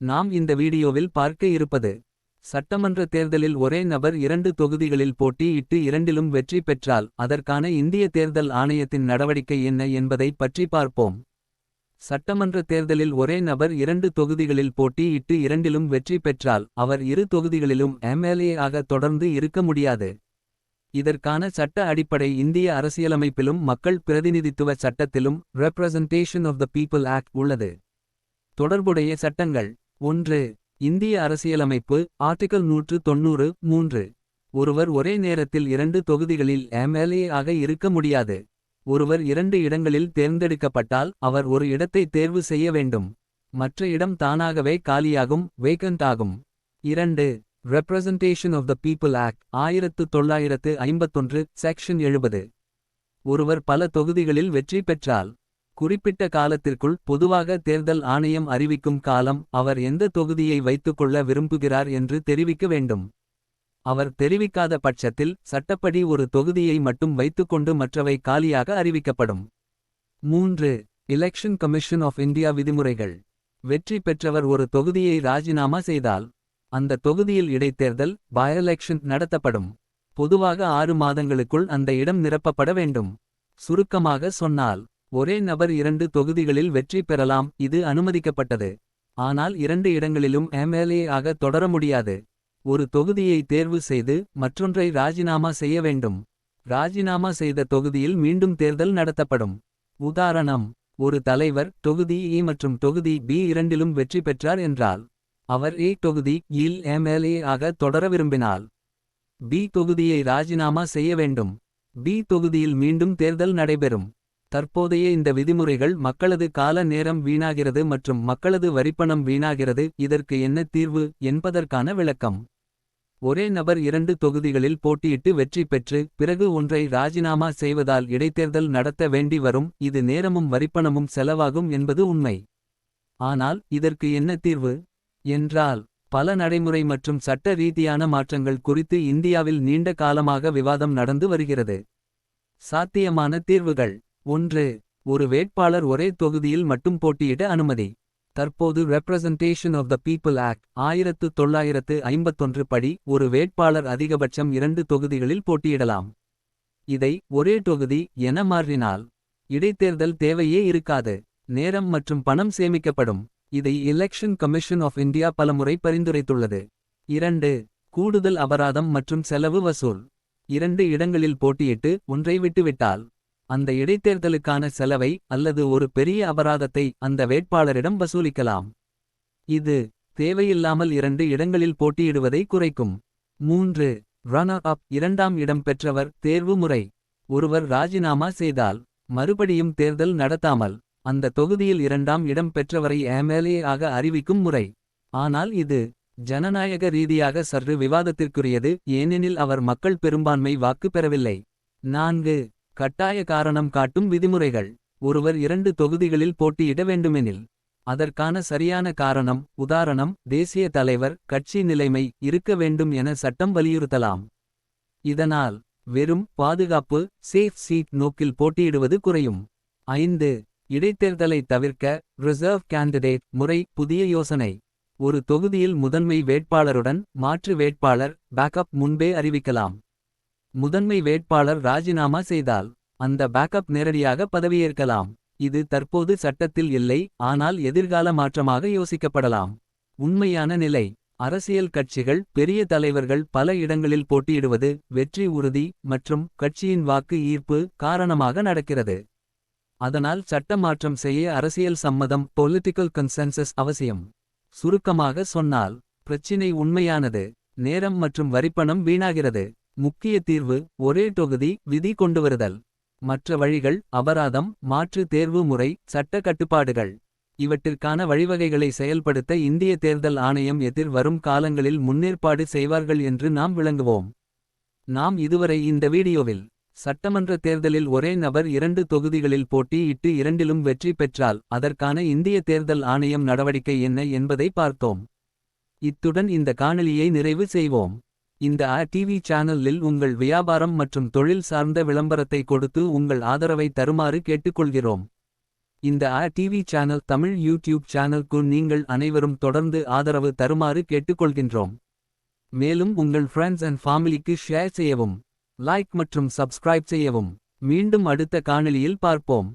நாம் இந்த வீடியோவில் பார்க்க இருப்பது. சட்டமன்ற தேர்தலில் ஒரே நபர் 2 தொகுதிகளில் போட்டியிட்டு இரண்டிலும் வெற்றி பெற்றால் அதற்கான இந்திய தேர்தல் ஆணையத்தின் நடவடிக்கை என்ன என்பதை பற்றி பார்ப்போம். சட்டமன்ற தேர்தலில் ஒரே நபர் 2 தொகுதிகளில் போட்டியிட்டு இரண்டிலும் வெற்றி பெற்றால் அவர் இரு தொகுதிகளிலும் எம்எல்ஏ ஆக தொடர்ந்து இருக்க முடியாது. இதற்கான சட்ட அடிப்படை இந்திய அரசியலமைப்பிலும் மக்கள் பிரதிநிதித்துவ சட்டத்திலும் representation of the people act உள்ளது. தொடர்புடைய சட்டங்கள். 1. இந்திய அரசியலமைப்பு ஆர்டிகல் 190(3). ஒருவர் ஒரே நேரத்தில் 2 தொகுதிகளில் எம்எல்ஏ ஆக இருக்க முடியாது. ஒருவர் 2 இடங்களில் தேர்ந்தெடுக்கப்பட்டால் அவர் ஒரு இடத்தை தேர்வு செய்ய வேண்டும். மற்ற இடம் தானாகவே காலியாகும் வேக்கன்ட் ஆகும். 2. Representation of the people act 1951 section 70. ஒருவர் பல தொகுதிகளில் வெற்றி பெற்றால் குறிப்பிட்ட காலத்திற்குள் பொதுவாக தேர்தல் ஆணையம் அறிவிக்கும் காலம் அவர் எந்த தொகுதியை வைத்துக்கொள்ள விரும்புகிறார் என்று தெரிவிக்க வேண்டும். அவர் தெரிவிக்காத பட்சத்தில் சட்டப்படி ஒரு தொகுதியை மட்டும் வைத்துக்கொண்டு மற்றவை காலியாக அறிவிக்கப்படும். 3. எலெக்ஷன் கமிஷன் ஆஃப் இந்தியா விதிமுறைகள். வெற்றி பெற்றவர் ஒரு தொகுதியை ராஜினாமா செய்தால் அந்த தொகுதியில் இடைத்தேர்தல் பை எலெக்ஷன் நடத்தப்படும். பொதுவாக 6 மாதங்களுக்குள் அந்த இடம் நிரப்பப்பட வேண்டும். சுருக்கமாக சொன்னால் ஒரே நபர் 2 தொகுதிகளில் வெற்றி பெறலாம், இது அனுமதிக்கப்பட்டது. ஆனால் 2 இடங்களிலும் எம்எல்ஏ ஆக தொடர முடியாது. ஒரு தொகுதியை தேர்வு செய்து மற்றொன்றை ராஜினாமா செய்ய வேண்டும். ராஜினாமா செய்த தொகுதியில் மீண்டும் தேர்தல் நடத்தப்படும். உதாரணம்: ஒரு தலைவர் தொகுதி ஏ மற்றும் தொகுதி பி இரண்டிலும் வெற்றி பெற்றார் என்றால் அவர் ஏ தொகுதி இல் எம்எல்ஏ ஆக தொடர விரும்பினால் பி தொகுதியை ராஜினாமா செய்ய வேண்டும். பி தொகுதியில் மீண்டும் தேர்தல் நடைபெறும். தற்போதைய இந்த விதிமுறைகள் மக்களது கால நேரம் வீணாகிறது மற்றும் மக்களது வரிப்பணம் வீணாகிறது. இதற்கு என்ன தீர்வு என்பதற்கான விளக்கம். ஒரே நபர் 2 தொகுதிகளில் போட்டியிட்டு வெற்றி பெற்று பிறகு ஒன்றை ராஜினாமா செய்வதால் இடைத்தேர்தல் நடத்த வேண்டி வரும். இது நேரமும் வரிப்பணமும் செலவாகும் என்பது உண்மை. ஆனால் இதற்கு என்ன தீர்வு என்றால் பல நடைமுறை மற்றும் சட்ட ரீதியான மாற்றங்கள் குறித்து இந்தியாவில் நீண்ட காலமாக விவாதம் நடந்து வருகிறது. சாத்தியமான தீர்வுகள். 1. ஒரு வேட்பாளர் ஒரே தொகுதியில் மட்டும் போட்டியிட அனுமதி. தற்போது representation of the people act 1951 படி ஒரு வேட்பாளர் அதிகபட்சம் 2 தொகுதிகளில் போட்டியிடலாம். இதை ஒரே தொகுதி என மாற்றினால் இடைத்தேர்தல் தேவையே இருக்காது. நேரம் மற்றும் பணம் சேமிக்கப்படும். இதை எலெக்ஷன் கமிஷன் ஆஃப் இந்தியா பலமுறை பரிந்துரைத்துள்ளது. 2. கூடுதல் அபராதம் மற்றும் செலவு வசூல். 2 இடங்களில் போட்டியிட்டு ஒன்றை விட்டுவிட்டால் அந்த இடைத்தேர்தலுக்கான செலவை அல்லது ஒரு பெரிய அபராதத்தை அந்த வேட்பாளரிடம் வசூலிக்கலாம். இது தேவையில்லாமல் 2 இடங்களில் போட்டியிடுவதை குறைக்கும். 3. ரன்னர் அப் இரண்டாம் இடம் பெற்றவர் தேர்வு முறை. ஒருவர் ராஜினாமா செய்தால் மறுபடியும் தேர்தல் நடத்தாமல் அந்த தொகுதியில் 2ஆம் இடம் பெற்றவரை எம்எல்ஏ ஆக அறிவிக்கும் முறை. ஆனால் இது ஜனநாயக ரீதியாக சற்று விவாதத்திற்குரியது, ஏனெனில் அவர் மக்கள் பெரும்பான்மை வாக்கு பெறவில்லை. 4. கட்டாய காரணம் காட்டும் விதிமுறைகள். ஒருவர் 2 தொகுதிகளில் போட்டியிட வேண்டுமெனில் அதற்கான சரியான காரணம், உதாரணம் தேசிய தலைவர் கட்சி நிலைமை இருக்க வேண்டும் என சட்டம் வலியுறுத்தலாம். இதனால் வெறும் பாதுகாப்பு சேஃப் சீட் நோக்கில் போட்டியிடுவது குறையும். 5. இடைத்தேர்தலை தவிர்க்க ரிசர்வ் கேண்டிடேட் முறை புதிய யோசனை. ஒரு தொகுதியில் முதன்மை வேட்பாளருடன் மாற்று வேட்பாளர் பேக்கப் முன்பே அறிவிக்கலாம். முதன்மை வேட்பாளர் ராஜினாமா செய்தால் அந்த பேக்கப் நேரடியாக பதவியேற்கலாம். இது தற்போது சட்டத்தில் இல்லை, ஆனால் எதிர்கால மாற்றமாக யோசிக்கப்படலாம். உண்மையான நிலை. அரசியல் கட்சிகள் பெரிய தலைவர்கள் பல இடங்களில் போட்டியிடுவது வெற்றி உறுதி மற்றும் கட்சியின் வாக்கு ஈர்ப்பு காரணமாக நடக்கிறது. அதனால் சட்ட மாற்றம் செய்ய அரசியல் சம்மதம் பொலிட்டிக்கல் கன்சென்சஸ் அவசியம். சுருக்கமாக சொன்னால் பிரச்சினை உண்மையானது. நேரம் மற்றும் வரிப்பணம் வீணாகிறது. முக்கிய தீர்வு ஒரே தொகுதி விதி கொண்டுவருதல். மற்ற வழிகள் அபராதம், மாற்று தேர்வு முறை, சட்ட கட்டுப்பாடுகள். இவற்றிற்கான வழிவகைகளை செயல்படுத்த இந்திய தேர்தல் ஆணையம் வரும் காலங்களில் முன்னேற்பாடு செய்வார்கள் என்று நாம் விளங்குவோம். நாம் இதுவரை இந்த வீடியோவில் சட்டமன்ற தேர்தலில் ஒரே நபர் 2 தொகுதிகளில் போட்டியிட்டு இரண்டிலும் வெற்றி பெற்றால் அதற்கான இந்திய தேர்தல் ஆணையம் நடவடிக்கை என்ன என்பதை பார்த்தோம். இத்துடன் இந்த காணொளியை நிறைவு செய்வோம். இந்த டிவி சேனலில் உங்கள் வியாபாரம் மற்றும் தொழில் சார்ந்த விளம்பரத்தை கொடுத்து உங்கள் ஆதரவை தருமாறு கேட்டுக்கொள்கிறோம். இந்த டிவி சேனல் தமிழ் யூடியூப் சேனல்க்கு நீங்கள் அனைவரும் தொடர்ந்து ஆதரவு தருமாறு கேட்டுக்கொள்கின்றோம். மேலும் உங்கள் ஃப்ரெண்ட்ஸ் அண்ட் ஃபேமிலிக்கு ஷேர் செய்யவும். லைக் மற்றும் சப்ஸ்கிரைப் செய்யவும். மீண்டும் அடுத்த காணொளியில் பார்ப்போம்.